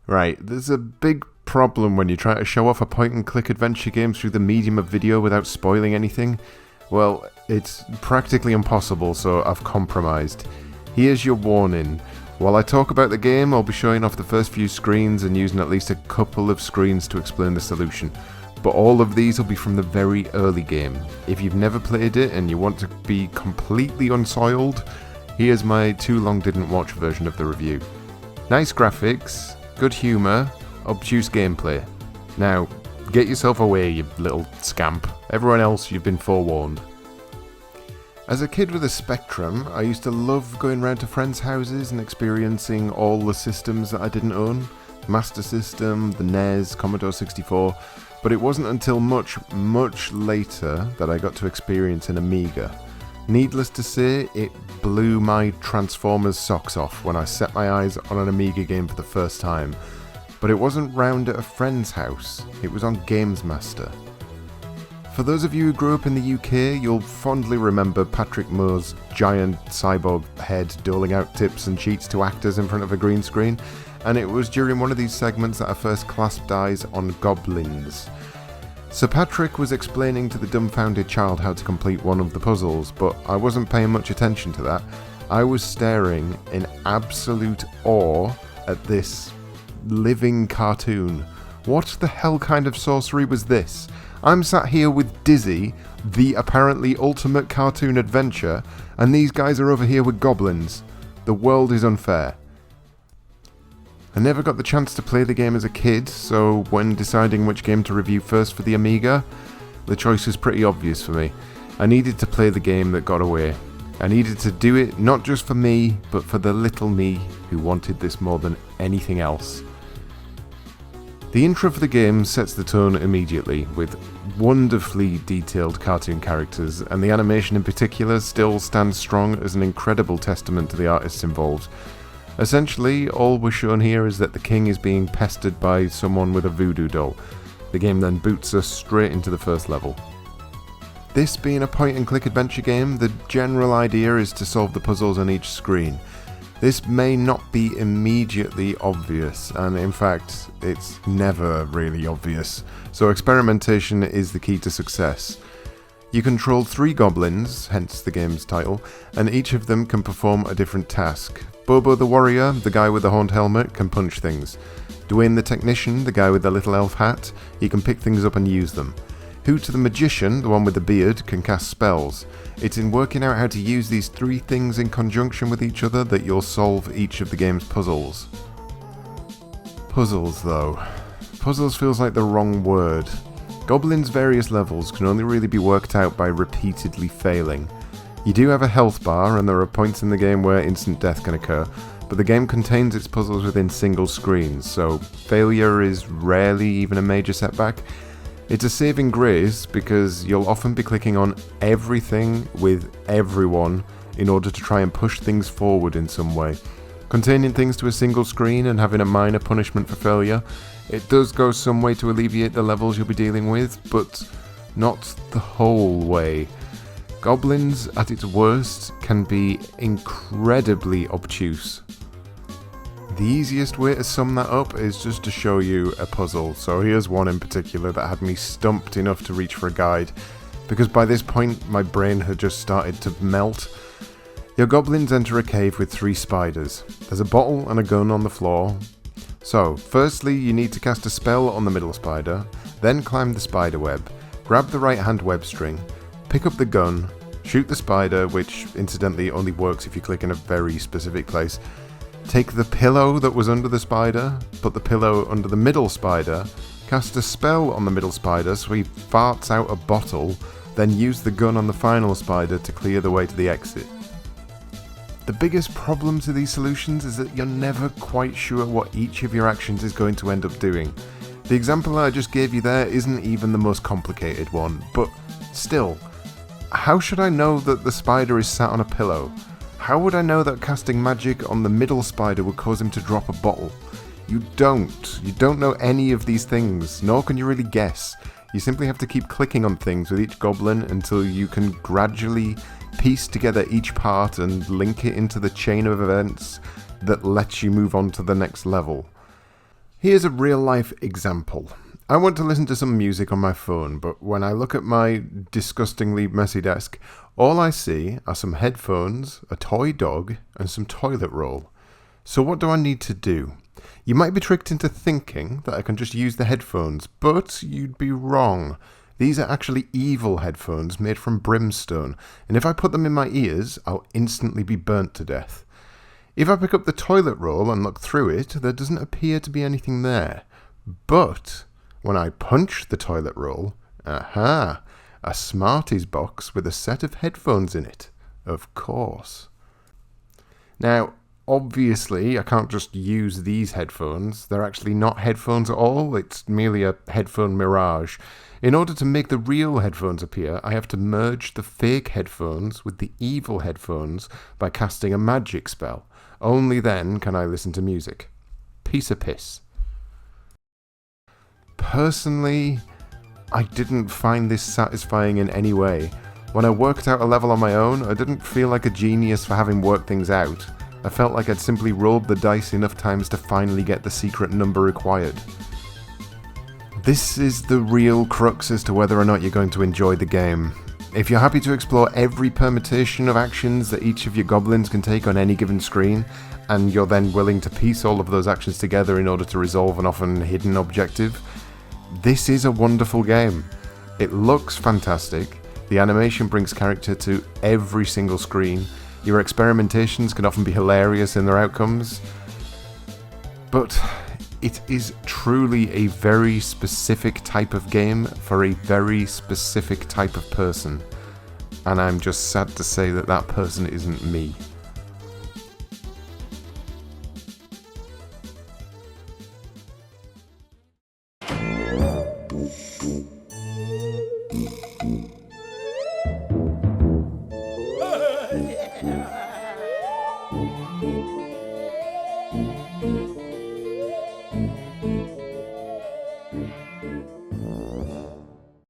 Right, there's a big problem when you try to show off a point-and-click adventure game through the medium of video without spoiling anything. Well, it's practically impossible, so I've compromised. Here's your warning. While I talk about the game, I'll be showing off the first few screens and using at least a couple of screens to explain the solution. But all of these will be from the very early game. If you've never played it and you want to be completely unsoiled, here's my too long didn't watch version of the review. Nice graphics, good humour, obtuse gameplay. Now, get yourself away, you little scamp. Everyone else, you've been forewarned. As a kid with a Spectrum, I used to love going round to friends' houses and experiencing all the systems that I didn't own. Master System, the NES, Commodore 64, but it wasn't until much later that I got to experience an Amiga. Needless to say, it blew my Transformers socks off when I set my eyes on an Amiga game for the first time. But it wasn't round at a friend's house, it was on Games Master. For those of you who grew up in the UK, you'll fondly remember Patrick Moore's giant cyborg head doling out tips and cheats to actors in front of a green screen, and it was during one of these segments that I first clasped eyes on Gobliiins. Sir Patrick was explaining to the dumbfounded child how to complete one of the puzzles, but I wasn't paying much attention to that. I was staring in absolute awe at this living cartoon. What the hell kind of sorcery was this? I'm sat here with Dizzy, the apparently ultimate cartoon adventure, and these guys are over here with goblins. The world is unfair. I never got the chance to play the game as a kid, so when deciding which game to review first for the Amiga, the choice was pretty obvious for me. I needed to play the game that got away. I needed to do it not just for me, but for the little me who wanted this more than anything else. The intro for the game sets the tone immediately, with wonderfully detailed cartoon characters, and the animation in particular still stands strong as an incredible testament to the artists involved. Essentially, all we're shown here is that the king is being pestered by someone with a voodoo doll. The game then boots us straight into the first level. This being a point-and-click adventure game, the general idea is to solve the puzzles on each screen. This may not be immediately obvious, and in fact, it's never really obvious, so experimentation is the key to success. You control 3 goblins, hence the game's title, and each of them can perform a different task. Bobo the warrior, the guy with the horned helmet, can punch things. Dwayne the technician, the guy with the little elf hat, he can pick things up and use them. Hoot the magician, the one with the beard, can cast spells. It's in working out how to use these 3 things in conjunction with each other that you'll solve each of the game's puzzles. Puzzles, though. Puzzles feels like the wrong word. Gobliiins' various levels can only really be worked out by repeatedly failing. You do have a health bar, and there are points in the game where instant death can occur, but the game contains its puzzles within single screens, so failure is rarely even a major setback. It's a saving grace because you'll often be clicking on everything with everyone in order to try and push things forward in some way. Containing things to a single screen and having a minor punishment for failure, it does go some way to alleviate the levels you'll be dealing with, but not the whole way. Gobliiins, at its worst, can be incredibly obtuse. The easiest way to sum that up is just to show you a puzzle, so here's one in particular that had me stumped enough to reach for a guide, because by this point my brain had just started to melt. Your goblins enter a cave with 3 spiders. There's a bottle and a gun on the floor. So, firstly you need to cast a spell on the middle spider, then climb the spider web, grab the right hand web string, pick up the gun, shoot the spider, which incidentally only works if you click in a very specific place, take the pillow that was under the spider, put the pillow under the middle spider, cast a spell on the middle spider so he farts out a bottle, then use the gun on the final spider to clear the way to the exit. The biggest problem to these solutions is that you're never quite sure what each of your actions is going to end up doing. The example I just gave you there isn't even the most complicated one, but still, how should I know that the spider is sat on a pillow? How would I know that casting magic on the middle spider would cause him to drop a bottle? You don't. You don't know any of these things, nor can you really guess. You simply have to keep clicking on things with each goblin until you can gradually piece together each part and link it into the chain of events that lets you move on to the next level. Here's a real-life example. I want to listen to some music on my phone, but when I look at my disgustingly messy desk, all I see are some headphones, a toy dog, and some toilet roll. So what do I need to do? You might be tricked into thinking that I can just use the headphones, but you'd be wrong. These are actually evil headphones made from brimstone, and if I put them in my ears, I'll instantly be burnt to death. If I pick up the toilet roll and look through it, there doesn't appear to be anything there. But when I punch the toilet roll, aha, a Smarties box with a set of headphones in it. Of course. Now, obviously, I can't just use these headphones. They're actually not headphones at all. It's merely a headphone mirage. In order to make the real headphones appear, I have to merge the fake headphones with the evil headphones by casting a magic spell. Only then can I listen to music. Piece of piss. Personally, I didn't find this satisfying in any way. When I worked out a level on my own, I didn't feel like a genius for having worked things out. I felt like I'd simply rolled the dice enough times to finally get the secret number required. This is the real crux as to whether or not you're going to enjoy the game. If you're happy to explore every permutation of actions that each of your goblins can take on any given screen, and you're then willing to piece all of those actions together in order to resolve an often hidden objective, this is a wonderful game. It looks fantastic, the animation brings character to every single screen, your experimentations can often be hilarious in their outcomes, but it is truly a very specific type of game for a very specific type of person, and I'm just sad to say that that person isn't me.